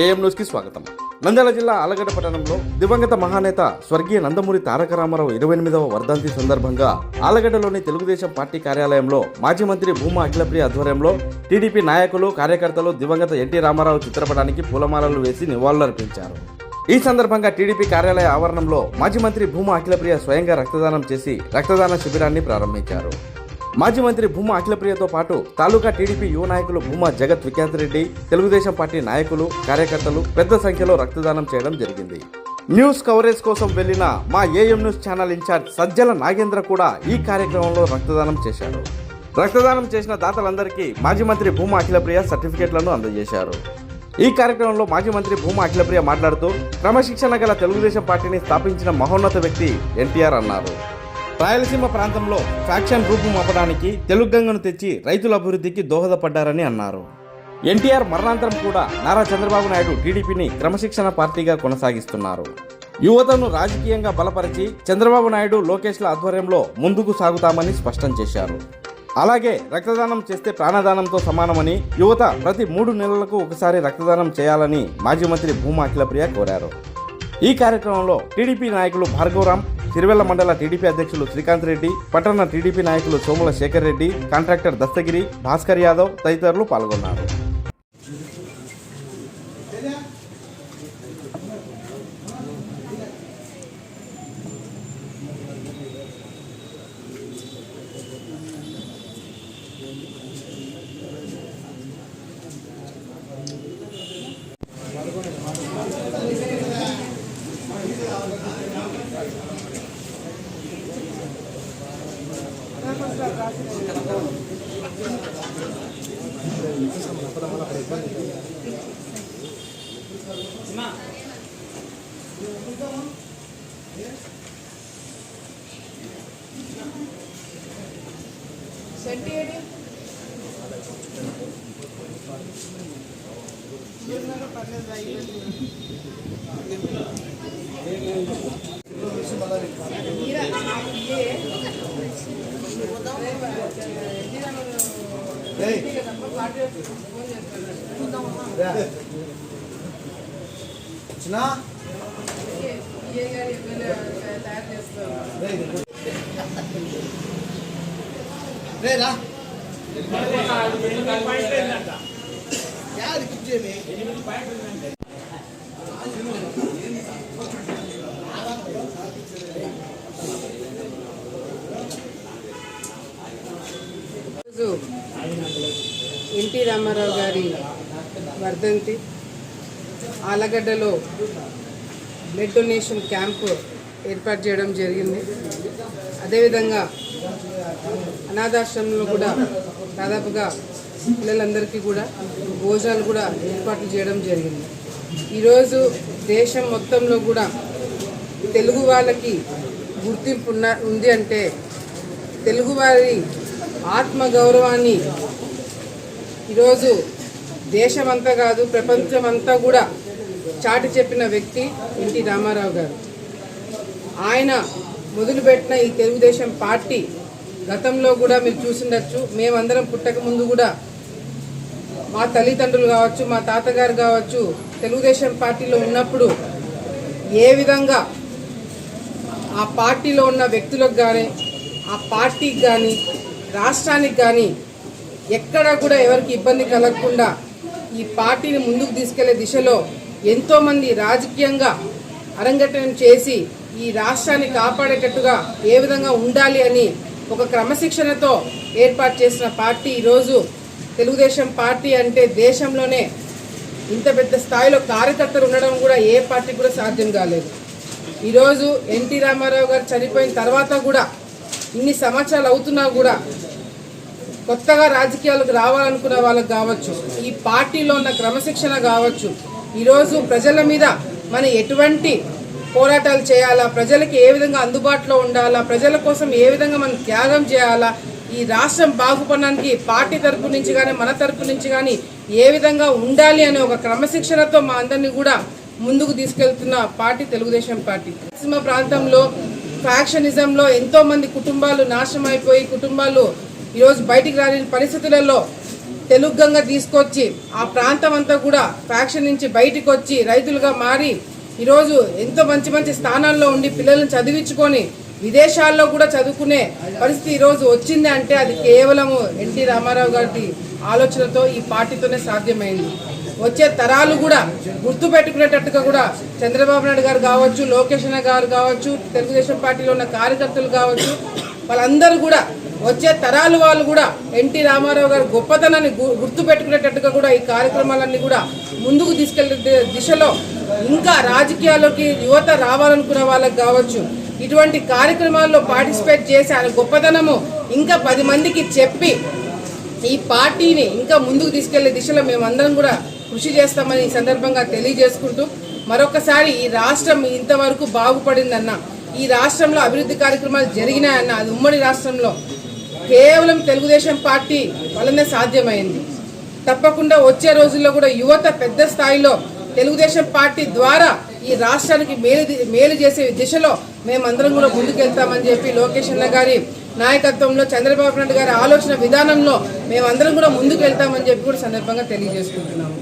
AM న్యూస్కి స్వాగతం. నంద్యాల జిల్లా ఆలగడ్డ పట్టణంలో దివంగత మహానేత స్వర్గీయ నందమూరి తారక రామారావు 28వ వర్ధంతి సందర్భంగా ఆలగడ్డలోని తెలుగుదేశం పార్టీ కార్యాలయంలో మాజీ మంత్రి భూమా అఖిలప్రియ ఆధ్వర్యంలో టీడీపీ నాయకులు కార్యకర్తలు దివంగత ఎన్టీ రామారావు చిత్రపటానికి పూలమాలలు వేసి నివాళులర్పించారు. ఈ సందర్భంగా టీడీపీ కార్యాలయ ఆవరణంలో మాజీ మంత్రి భూమా అఖిలప్రియ స్వయంగా రక్తదానం చేసి రక్తదాన శిబిరాన్ని ప్రారంభించారు. మాజీ మంత్రి భూమా అఖిలప్రియతో పాటు తాలూకా టీడీపీ యువ నాయకులు భూమా జగత్ విఖ్యాత్ రెడ్డి, తెలుగుదేశం పార్టీ నాయకులు, కార్యకర్తలు పెద్ద సంఖ్యలో రక్తదానం చేయడం జరిగింది. న్యూస్ కవరేజ్ కోసం వెళ్లిన మా AM news channel in charge Sajjala Nagendra కూడా ఈ కార్యక్రమంలో రక్తదానం చేశారు. రక్తదానం చేసిన దాతలందరికీ మాజీ మంత్రి భూమా అఖిలప్రియ సర్టిఫికెట్లను అందజేశారు. ఈ కార్యక్రమంలో మాజీ మంత్రి భూమా అఖిలప్రియ మాట్లాడుతూ క్రమశిక్షణ గల తెలుగుదేశం పార్టీని స్థాపించిన మహోన్నత వ్యక్తి ఎన్టీఆర్ అన్నారు. రాయలసీమ ప్రాంతంలో ఫ్యాక్షన్ రూపం అవ్వడానికి తెలుగుగంగను తెచ్చి రైతుల అభివృద్ధికి దోహదపడ్డారని అన్నారు. ఎన్టీఆర్ మరణాంతరం కూడా నారా చంద్రబాబు నాయుడు టీడీపీని క్రమశిక్షణ పార్టీగా కొనసాగిస్తున్నారు. యువతను రాజకీయంగా బలపరిచి చంద్రబాబు నాయుడు, లోకేష్ల ఆధ్వర్యంలో ముందుకు సాగుతామని స్పష్టం చేశారు. అలాగే రక్తదానం చేస్తే ప్రాణదానంతో సమానమని యువత ప్రతి 3 నెలలకు ఒకసారి రక్తదానం చేయాలని మాజీ మంత్రి భూమా అఖిలప్రియ కోరారు. ఈ కార్యక్రమంలో టీడీపీ నాయకులు భార్గవరాం, సిరివెల్ల మండల టీడీపీ అధ్యక్షులు శ్రీకాంత్ రెడ్డి, పట్టణ టీడీపీ నాయకులు సోముల శేఖర్ రెడ్డి, కాంట్రాక్టర్ దస్తగిరి, భాస్కర్ యాదవ్ తదితరులు పాల్గొన్నారు. ఎన్టీ రామారావు గారి వర్ధంతి ఆలగడ్డలో బ్లడ్ డొనేషన్ క్యాంపు ఏర్పాటు చేయడం జరిగింది. అదేవిధంగా అనాథాశ్రమంలో కూడా దాదాపుగా పిల్లలందరికీ కూడా భోజనాలు కూడా ఏర్పాట్లు చేయడం జరిగింది. ఈరోజు దేశం మొత్తంలో కూడా తెలుగు వాళ్ళకి గుర్తింపు ఉంది అంటే తెలుగువారి ఆత్మగౌరవాన్ని ఈరోజు దేశమంతా కాదు ప్రపంచమంతా కూడా చాటి చెప్పిన వ్యక్తి ఎన్టీ రామారావు గారు. ఆయన మొదలుపెట్టిన ఈ తెలుగుదేశం పార్టీ గతంలో కూడా మీరు చూసిండొచ్చు. మేమందరం పుట్టక ముందు కూడా మా తల్లిదండ్రులు కావచ్చు, మా తాతగారు కావచ్చు తెలుగుదేశం పార్టీలో ఉన్నప్పుడు ఏ విధంగా ఆ పార్టీలో ఉన్న వ్యక్తులకు కానీ, ఆ పార్టీకి కానీ, రాష్ట్రానికి కానీ ఎక్కడా కూడా ఎవరికి ఇబ్బంది కలగకుండా ఈ పార్టీని ముందుకు తీసుకెళ్లే దిశలో ఎంతోమంది రాజకీయంగా అరంగేట్రం చేసి ఈ రాష్ట్రాన్ని కాపాడేటట్టుగా ఏ విధంగా ఉండాలి అని ఒక క్రమశిక్షణతో ఏర్పాటు చేసిన పార్టీ ఈరోజు తెలుగుదేశం పార్టీ. అంటే దేశంలోనే ఇంత పెద్ద స్థాయిలో కార్యకర్తలు ఉండడం కూడా ఏ పార్టీ కూడా సాధ్యం కాలేదు. ఈరోజు ఎన్టీ రామారావు గారు చనిపోయిన తర్వాత కూడా ఇన్ని సంవత్సరాలు అవుతున్నా కూడా కొత్తగా రాజకీయాలకు రావాలనుకున్న వాళ్ళకు కావచ్చు, ఈ పార్టీలో ఉన్న క్రమశిక్షణ కావచ్చు, ఈరోజు ప్రజల మీద మనం ఎటువంటి పోరాటాలు చేయాలా, ప్రజలకి ఏ విధంగా అందుబాటులో ఉండాలా, ప్రజల కోసం ఏ విధంగా మనం త్యాగం చేయాలా, ఈ రాష్ట్రం బాగుపడడానికి పార్టీ తరపు నుంచి కానీ మన తరపు నుంచి కానీ ఏ విధంగా ఉండాలి అనే ఒక క్రమశిక్షణతో మా అందరినీ కూడా ముందుకు తీసుకెళ్తున్న పార్టీ తెలుగుదేశం పార్టీ. రాయలసీమ ప్రాంతంలో ఫ్యాక్షనిజంలో ఎంతో మంది కుటుంబాలు నాశనం అయిపోయి కుటుంబాలు ఈరోజు బయటికి రాని పరిస్థితులలో తెలుగుగా తీసుకొచ్చి ఆ ప్రాంతం అంతా కూడా ఫ్యాక్షన్ నుంచి బయటికి వచ్చి రైతులుగా మారి ఈరోజు ఎంతో మంచి మంచి స్థానాల్లో ఉండి పిల్లలను చదివించుకొని విదేశాల్లో కూడా చదువుకునే పరిస్థితి ఈరోజు వచ్చింది అంటే అది కేవలము ఎన్టీ రామారావు గారి ఆలోచనతో ఈ పార్టీతోనే సాధ్యమైంది. వచ్చే తరాలు కూడా గుర్తుపెట్టుకునేటట్టుగా కూడా చంద్రబాబు నాయుడు గారు కావచ్చు, లోకేష్ అన్న గారు కావచ్చు, తెలుగుదేశం పార్టీలో ఉన్న కార్యకర్తలు కావచ్చు, వాళ్ళందరూ కూడా వచ్చే తరాలు వాళ్ళు కూడా ఎన్టీ రామారావు గారి గొప్పతనాన్ని గుర్తుపెట్టుకునేటట్టుగా కూడా ఈ కార్యక్రమాలన్నీ కూడా ముందుకు తీసుకెళ్లే దిశలో ఇంకా రాజకీయాల్లోకి యువత రావాలనుకున్న వాళ్ళకి కావచ్చు, ఇటువంటి కార్యక్రమాల్లో పార్టిసిపేట్ చేసి ఆయన గొప్పతనము ఇంకా 10 మందికి చెప్పి ఈ పార్టీని ఇంకా ముందుకు తీసుకెళ్లే దిశలో మేమందరం కూడా కృషి చేస్తామని ఈ సందర్భంగా తెలియజేసుకుంటూ మరొకసారి ఈ రాష్ట్రం ఇంతవరకు బాగుపడిందన్న, ఈ రాష్ట్రంలో అభివృద్ధి కార్యక్రమాలు జరిగినాయన్న, అది ఉమ్మడి రాష్ట్రంలో కేవలం తెలుగుదేశం పార్టీ వల్లనే సాధ్యమైంది. తప్పకుండా వచ్చే రోజుల్లో కూడా యువత పెద్ద స్థాయిలో తెలుగుదేశం పార్టీ ద్వారా ఈ రాష్ట్రానికి మేలు చేసే దిశలో మేమందరం కూడా ముందుకెళ్తామని చెప్పి లోకేష్ అన్న గారి నాయకత్వంలో చంద్రబాబు నాయుడు గారి ఆలోచన విధానంలో మేమందరం కూడా ముందుకు వెళ్తామని చెప్పి కూడా సందర్భంగా తెలియజేసుకుంటున్నాము.